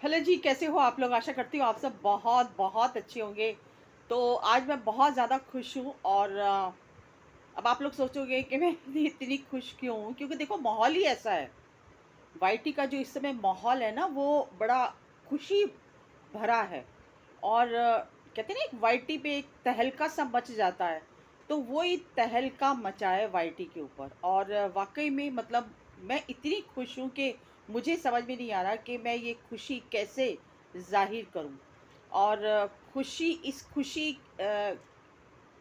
Hello जी, कैसे हो आप लोग? आशा करती हूँ आप सब बहुत बहुत अच्छे होंगे। तो आज मैं बहुत ज़्यादा खुश हूँ और अब आप लोग सोचोगे कि मैं इतनी खुश क्यों हूँ? क्योंकि देखो माहौल ही ऐसा है। वाईटी का जो इस समय माहौल है ना, वो बड़ा खुशी भरा है। और कहते हैं ना, एक वाईटी पे एक तहलका सा मच जाता है। तो वो ही तहलका मचा है वाईटी के ऊपर। और वाकई में मतलब मैं इतनी खुश हूँ कि मुझे समझ में नहीं आ रहा कि मैं ये खुशी कैसे जाहिर करूँ। और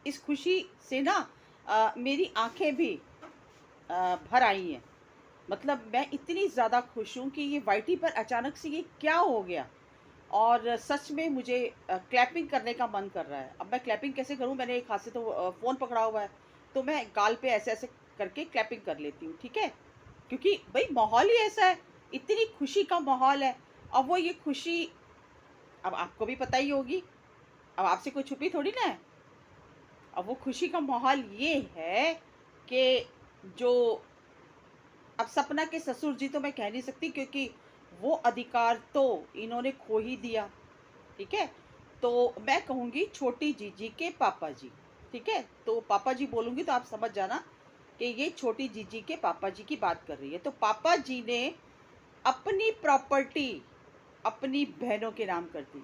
इस खुशी से ना मेरी आंखें भी भर आई हैं। मतलब मैं इतनी ज़्यादा खुश हूँ कि ये वाईटी पर अचानक से ये क्या हो गया। और सच में मुझे क्लैपिंग करने का मन कर रहा है। अब मैं क्लैपिंग कैसे करूँ? मैंने एक हाथ से तो फ़ोन पकड़ा हुआ है, तो मैं गाल पे ऐसे-ऐसे करके क्लैपिंग कर लेती हूँ, ठीक है? क्योंकि भई माहौल ही ऐसा है, इतनी खुशी का माहौल है। अब वो ये खुशी अब आपको भी पता ही होगी, अब आपसे कोई छुपी थोड़ी ना है। अब वो खुशी का माहौल ये है कि जो अब सपना के ससुर जी तो मैं कह नहीं सकती, क्योंकि वो अधिकार तो इन्होंने खो ही दिया, ठीक है? तो मैं कहूँगी छोटी जीजी के पापा जी, ठीक है? तो पापा जी बोलूँगी तो आप समझ जाना कि ये छोटी जीजी के पापा जी की बात कर रही है। तो पापा जी ने अपनी प्रॉपर्टी अपनी बहनों के नाम कर दी।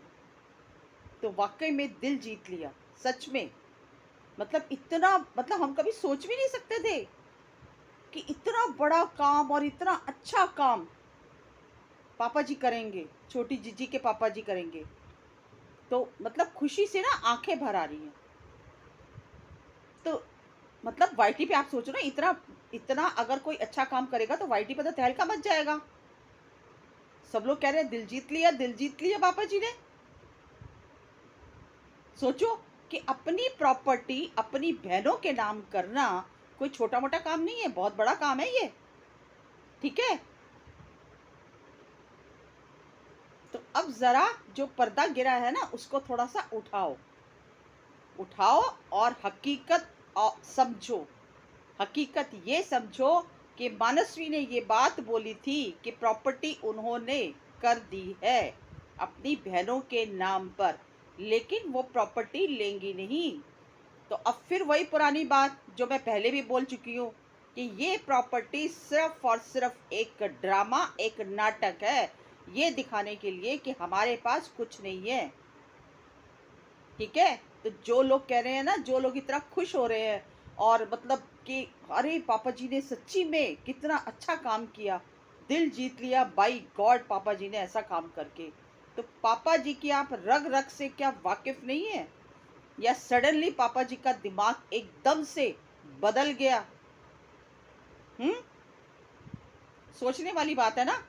तो वाक़ई में दिल जीत लिया, सच में। मतलब इतना, मतलब हम कभी सोच भी नहीं सकते थे कि इतना बड़ा काम और इतना अच्छा काम पापा जी करेंगे, छोटी जीजी के पापा जी करेंगे। तो मतलब खुशी से ना आँखें भर आ रही हैं। तो मतलब वाईटी पे आप सोचो ना, इतना इतना अगर कोई अच्छा काम करेगा तो वाईटी पे तो तहलका मच जाएगा। सब लोग कह रहे हैं दिल जीत लिया पापा जी ने। सोचो कि अपनी प्रॉपर्टी अपनी बहनों के नाम करना कोई छोटा-मोटा काम नहीं है, बहुत बड़ा काम है ये, ठीक है? तो अब ज़रा जो पर्दा गिरा है ना, उसको थोड़ा-सा उठाओ। उठाओ और हकीकत समझो। हकीकत ये समझो कि मानसवी ने ये बात बोली थी कि प्रॉपर्टी उन्होंने कर दी है अपनी बहनों के नाम पर, लेकिन वो प्रॉपर्टी लेंगी नहीं। तो अब फिर वही पुरानी बात जो मैं पहले भी बोल चुकी हूँ कि ये प्रॉपर्टी सिर्फ और सिर्फ एक ड्रामा, एक नाटक है, ये दिखाने के लिए कि हमारे पास कुछ नहीं है, ठीक है? तो जो लोग कह रहे हैं ना, जो लोग इतना खुश हो रहे हैं और मतलब कि अरे पापा जी ने सच्ची में कितना अच्छा काम किया, दिल जीत लिया बाय गॉड पापा जी ने ऐसा काम करके। तो पापा जी की आप रग-रग से क्या वाकिफ़ नहीं हैं? या सडनली पापा जी का दिमाग एकदम से बदल गया? हुँ? सोचने वाली बात है ना?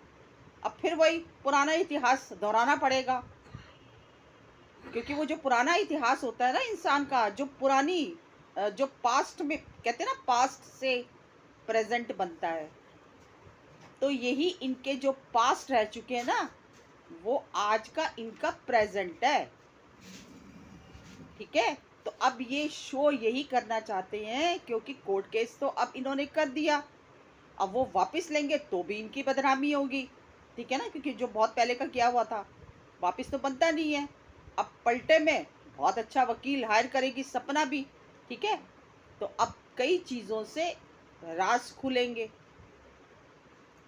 अब फिर वही पुराना इतिहास दोहराना पड़ेगा। क्योंकि वो जो पुराना इतिहास होता है ना इंसान का, जो पुरानी जो पास्ट में कहते हैं ना, पास्ट से प्रेजेंट बनता है। तो यही इनके जो पास्ट रह चुके हैं ना, वो आज का इनका प्रेजेंट है, ठीक है? तो अब ये शो यही करना चाहते हैं, क्योंकि कोर्ट केस तो अब इन्होंने कर दिया। अब वो वापस लेंगे तो भी इनकी बदनामी होगी, ठीक है ना? क्योंकि जो बहुत पहले का किया हुआ था, वापस तो बनता नहीं है। अब पलटे में बहुत अच्छा वकील हायर करेगी सपना भी, ठीक है? तो अब कई चीज़ों से राज़ खुलेंगे।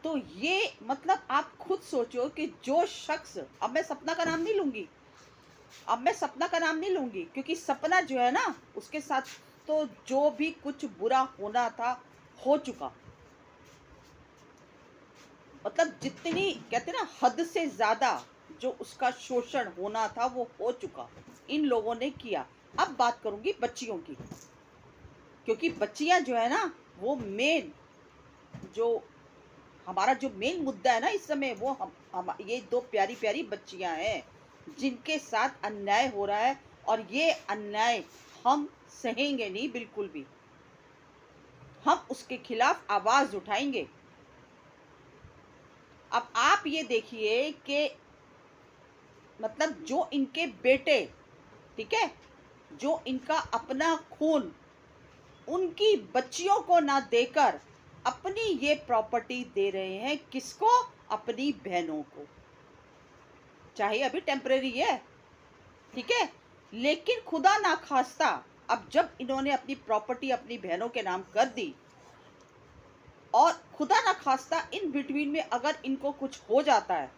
तो ये मतलब आप खुद सोचो कि जो शख्स, अब मैं सपना का नाम नहीं लूँगी, अब मैं सपना का नाम नहीं लूँगी, क्योंकि सपना जो है ना, उसके साथ तो जो भी कुछ बुरा होना था, हो चुका। मतलब जितनी कहते हैं ना हद से ज़्यादा जो उसका शोषण होना था वो हो चुका, इन लोगों ने किया। अब बात करूँगी बच्चियों की, क्योंकि बच्चियाँ जो है ना, वो मेन जो हमारा जो मेन मुद्दा है ना इस समय, वो हम ये 2 प्यारी-प्यारी बच्चियाँ हैं, जिनके साथ अन्याय हो रहा है। और ये अन्याय हम सहेंगे नहीं बिल्कुल भी। हम उसके खिलाफ आवाज़ उठाएँगे। अब आप ये देखिए कि मतलब जो इनके बेटे, ठीक है? जो इनका अपना खून उनकी बच्चियों को ना देकर अपनी ये प्रॉपर्टी दे रहे हैं किसको? अपनी बहनों को। चाहे अभी टेम्परेरी है, ठीक है, लेकिन खुदा ना खास्ता अब जब इन्होंने अपनी प्रॉपर्टी अपनी बहनों के नाम कर दी, और खुदा ना खास्ता इन बिटवीन में अगर इनको कुछ हो जाता है,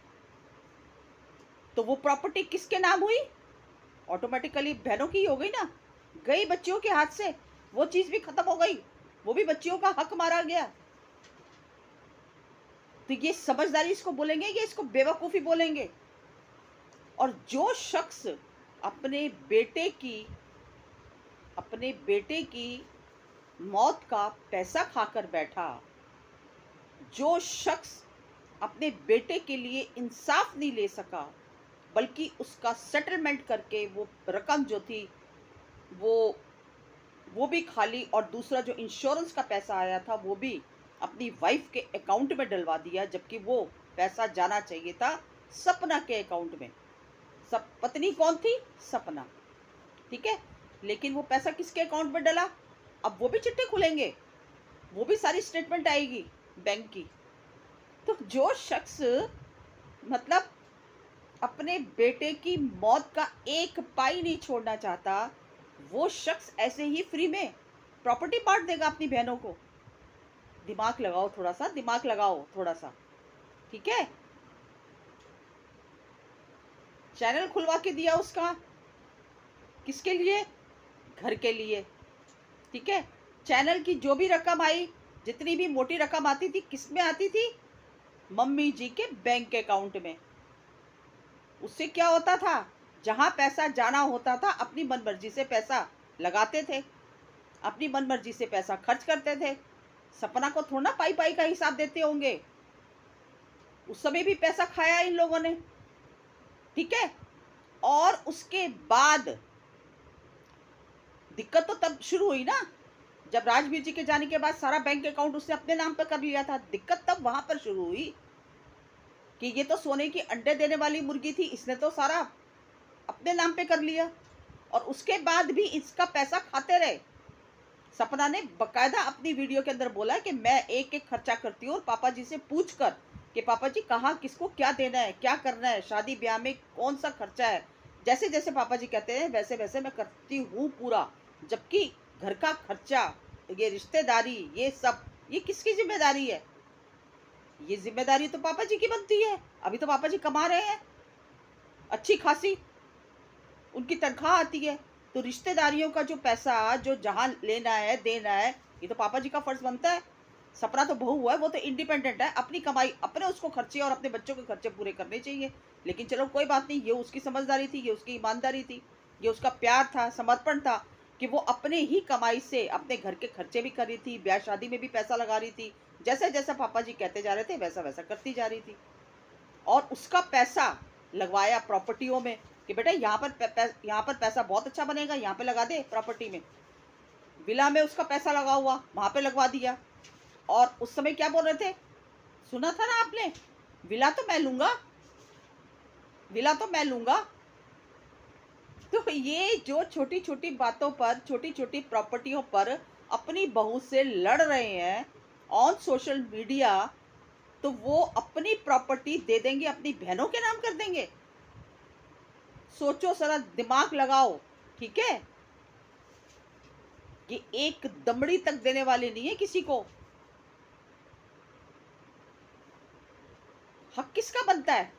तो वो प्रॉपर्टी किसके नाम हुई? ऑटोमेटिकली बहनों की ही हो गई ना। गई बच्चियों के हाथ से, वो चीज भी खत्म हो गई, वो भी बच्चियों का हक मारा गया। तो ये समझदारी इसको बोलेंगे या इसको बेवकूफी बोलेंगे? और जो शख्स अपने बेटे की मौत का पैसा खाकर बैठा, जो शख्स अपने बेटे के लिए इंसाफ नहीं ले सका, बल्कि उसका सेटलमेंट करके वो रकम जो थी वो भी खाली, और दूसरा जो इंश्योरेंस का पैसा आया था वो भी अपनी वाइफ के अकाउंट में डलवा दिया, जबकि वो पैसा जाना चाहिए था सपना के अकाउंट में। सब पत्नी कौन थी? सपना, ठीक है, लेकिन वो पैसा किसके अकाउंट में डला? अब वो भी चिट्ठे खुलेंगे, वो भी सारी स्टेटमेंट आएगी बैंक की। तो जो शख्स मतलब अपने बेटे की मौत का एक पाई नहीं छोड़ना चाहता, वो शख्स ऐसे ही फ्री में प्रॉपर्टी बांट देगा अपनी बहनों को। दिमाग लगाओ थोड़ा सा, दिमाग लगाओ थोड़ा सा, ठीक है। चैनल खुलवा के दिया उसका, किसके लिए? घर के लिए, ठीक है। चैनल की जो भी रकम आई, जितनी भी मोटी रकम आती थी, किस में आती थी? मम्मी जी के बैंक अकाउंट में। उससे क्या होता था? जहां पैसा जाना होता था, अपनी मनमर्जी से पैसा लगाते थे, अपनी मनमर्जी से पैसा खर्च करते थे। सपना को थोड़ा ना पाई पाई का हिसाब देते होंगे। उस समय भी पैसा खाया इन लोगों ने, ठीक है। और उसके बाद दिक्कत तो तब शुरू हुई ना, जब राजवीर जी के जाने के बाद सारा बैंक अकाउंट उसने अपने नाम पर कर लिया था। दिक्कत तब वहां पर शुरू हुई कि ये तो सोने की अंडे देने वाली मुर्गी थी, इसने तो सारा अपने नाम पे कर लिया, और उसके बाद भी इसका पैसा खाते रहे। सपना ने बकायदा अपनी वीडियो के अंदर बोला कि मैं एक एक खर्चा करती हूँ, और पापा जी से पूछ कर कि पापा जी कहाँ किसको क्या देना है, क्या करना है, शादी ब्याह में कौन सा खर्चा है, जैसे जैसे पापा जी कहते हैं वैसे वैसे मैं करती हूँ पूरा। जबकि घर का खर्चा, ये रिश्तेदारी, ये सब, ये किसकी जिम्मेदारी है? ये जिम्मेदारी तो पापा जी की बनती है। अभी तो पापा जी कमा रहे हैं अच्छी खासी, उनकी तनख्वाह आती है, तो रिश्तेदारियों का जो पैसा जो जहां लेना है देना है, ये तो पापा जी का फर्ज बनता है। सपना तो बहू हुआ है, वो तो इंडिपेंडेंट है, अपनी कमाई अपने उसको खर्चे और अपने बच्चों के खर्चे पूरे करने चाहिए। लेकिन चलो कोई बात नहीं, ये उसकी समझदारी थी, ये उसकी ईमानदारी थी, ये उसका प्यार था, समर्पण था कि वो अपने ही कमाई से अपने घर के खर्चे भी कर रही थी, ब्याह शादी में भी पैसा लगा रही थी, जैसे जैसा पापा जी कहते जा रहे थे वैसा वैसा करती जा रही थी। और उसका पैसा लगवाया प्रॉपर्टियों में कि बेटा यहाँ पर पैसा बहुत अच्छा बनेगा, यहाँ पे लगा दे प्रॉपर्टी में। विला में उसका पैसा लगा हुआ, वहां पे लगवा दिया। और उस समय क्या बोल रहे थे? सुना था ना आपने, विला तो मैं लूंगा, विला तो मैं लूंगा। तो ये जो छोटी छोटी बातों पर, छोटी छोटी प्रॉपर्टियों पर अपनी बहू से लड़ रहे हैं ऑन सोशल मीडिया, तो वो अपनी प्रॉपर्टी दे देंगे, अपनी बहनों के नाम कर देंगे। सोचो जरा, दिमाग लगाओ, ठीक है। ये एक दमड़ी तक देने वाले नहीं है किसी को। हक किसका बनता है?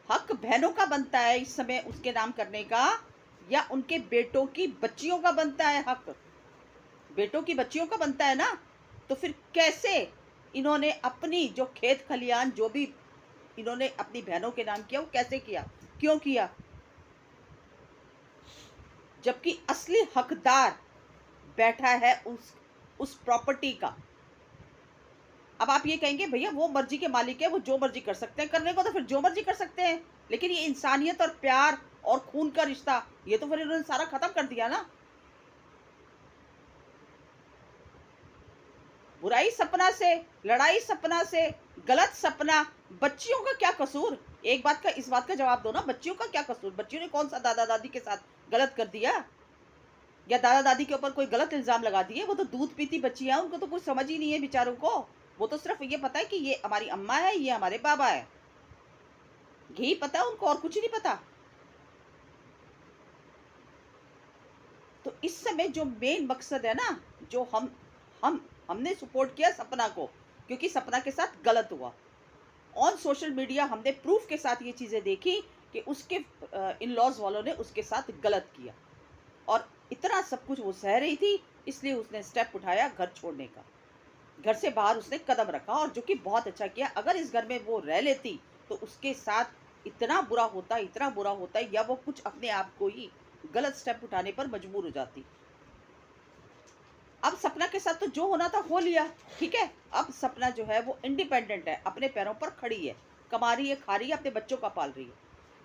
हक बहनों का बनता है इस समय उसके नाम करने का, या उनके बेटों की बच्चियों का बनता है हक? बेटों की बच्चियों का बनता है ना। तो फिर कैसे इन्होंने अपनी जो खेत खलियान जो भी इन्होंने अपनी बहनों के नाम किया, वो कैसे किया, क्यों किया? जबकि असली हकदार बैठा है उस प्रॉपर्टी का। अब आप ये कहेंगे भैया वो मर्जी के मालिक है, वो जो मर्जी कर सकते हैं, करने को तो फिर जो मर्जी कर सकते हैं, लेकिन ये इंसानियत और प्यार और खून का रिश्ता, ये तो फिर इन्होंने सारा खत्म कर दिया ना। बुराई सपना से, लड़ाई सपना से, गलत सपना। बच्चियों का क्या कसूर? एक बात का, इस बात का जवाब दो ना, बच्चियों का क्या कसूर? बच्चियों ने कौन सा दादा दादी के साथ गलत कर दिया, या दादा दादी के ऊपर कोई गलत इल्जाम लगा दिए? वो तो दूध पीती बच्चियां, उनको तो कुछ समझ ही नहीं है बेचारों को। वो तो सिर्फ ये पता है कि ये हमारी अम्मा है, ये हमारे बाबा है। यही पता है उनको, और कुछ नहीं पता। तो इस समय जो मेन मकसद है ना, जो हमने सपोर्ट किया सपना को, क्योंकि सपना के साथ गलत हुआ। ऑन सोशल मीडिया हमने प्रूफ के साथ ये चीज़ें देखी कि उसके इन लॉज वालों ने उसके साथ गलत किया, और इतना सब कुछ वो सह रही थी, इसलिए उसने स्टेप उठाया घर छोड़ने का। घर से बाहर उसने कदम रखा, और जो कि बहुत अच्छा किया। अगर इस घर में वो रह लेती तो उसके साथ इतना बुरा होता, इतना बुरा होता, या वो कुछ अपने आप को ही गलत स्टेप उठाने पर मजबूर हो जाती। अब सपना के साथ तो जो होना था हो लिया, ठीक है। अब सपना जो है वो इंडिपेंडेंट है, अपने पैरों पर खड़ी है, कमा रही है, खा रही है, अपने बच्चों का पाल रही है।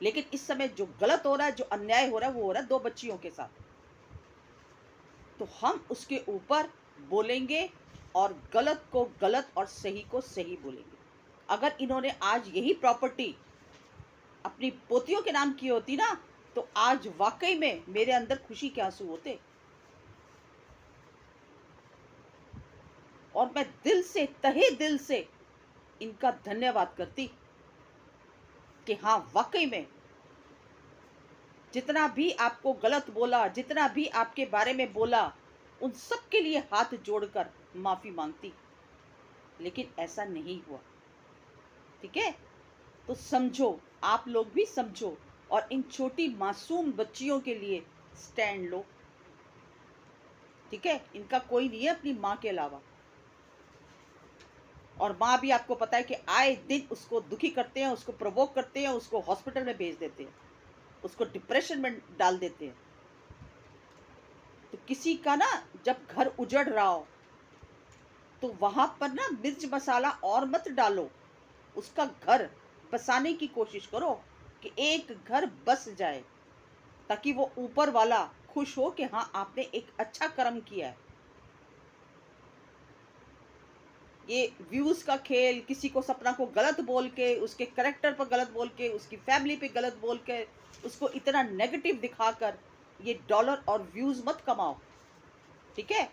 लेकिन इस समय जो गलत हो रहा है, जो अन्याय हो रहा है, वो हो रहा है 2 बच्चियों के साथ। तो हम उसके ऊपर बोलेंगे, और गलत को गलत और सही को सही बोलेंगे। अगर इन्होंने आज यही प्रॉपर्टी अपनी पोतियों के नाम की होती ना, तो आज वाकई में मेरे अंदर खुशी के आंसू होते, और मैं दिल से, तहे दिल से इनका धन्यवाद करती कि हाँ, वाकई में जितना भी आपको गलत बोला, जितना भी आपके बारे में बोला, उन सब के लिए हाथ जोड़कर माफी मांगती। लेकिन ऐसा नहीं हुआ, ठीक है। तो समझो, आप लोग भी समझो, और इन छोटी मासूम बच्चियों के लिए स्टैंड लो, ठीक है। इनका कोई नहीं है अपनी माँ के अलावा। और माँ भी, आपको पता है कि आए दिन उसको दुखी करते हैं, उसको प्रोवोक करते हैं, उसको हॉस्पिटल में भेज देते हैं, उसको डिप्रेशन में डाल देते हैं। तो किसी का ना जब घर उजड़ रहा हो, तो वहां पर ना मिर्च मसाला और मत डालो, उसका घर बसाने की कोशिश करो कि एक घर बस जाए, ताकि वो ऊपर वाला खुश हो कि हाँ, आपने एक अच्छा कर्म किया है। ये व्यूज का खेल, किसी को सपना को गलत बोल के, उसके करेक्टर पर गलत बोल के, उसकी फैमिली पे गलत बोल के, उसको इतना नेगेटिव दिखाकर ये डॉलर और व्यूज मत कमाओ, ठीक है।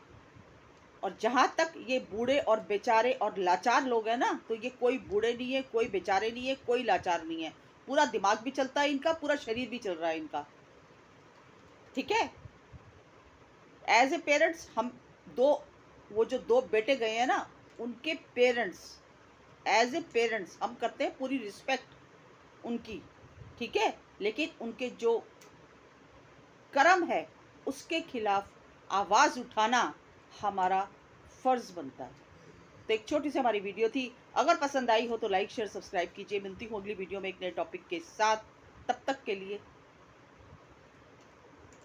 और जहां तक ये बूढ़े और बेचारे और लाचार लोग हैं ना, तो ये कोई बूढ़े नहीं है, कोई बेचारे नहीं है, कोई लाचार नहीं है। पूरा दिमाग भी चलता है इनका, पूरा शरीर भी चल रहा है इनका, ठीक है। एज ए पेरेंट्स हम दो, वो जो 2 बेटे गए हैं ना, उनके पेरेंट्स, एज ए पेरेंट्स हम करते हैं पूरी रिस्पेक्ट उनकी, ठीक है। लेकिन उनके जो कर्म है, उसके खिलाफ आवाज़ उठाना हमारा फर्ज बनता है। तो एक छोटी सी हमारी वीडियो थी, अगर पसंद आई हो तो लाइक शेयर सब्सक्राइब कीजिए। मिलती हूँ अगली वीडियो में एक नए टॉपिक के साथ। तब तक के लिए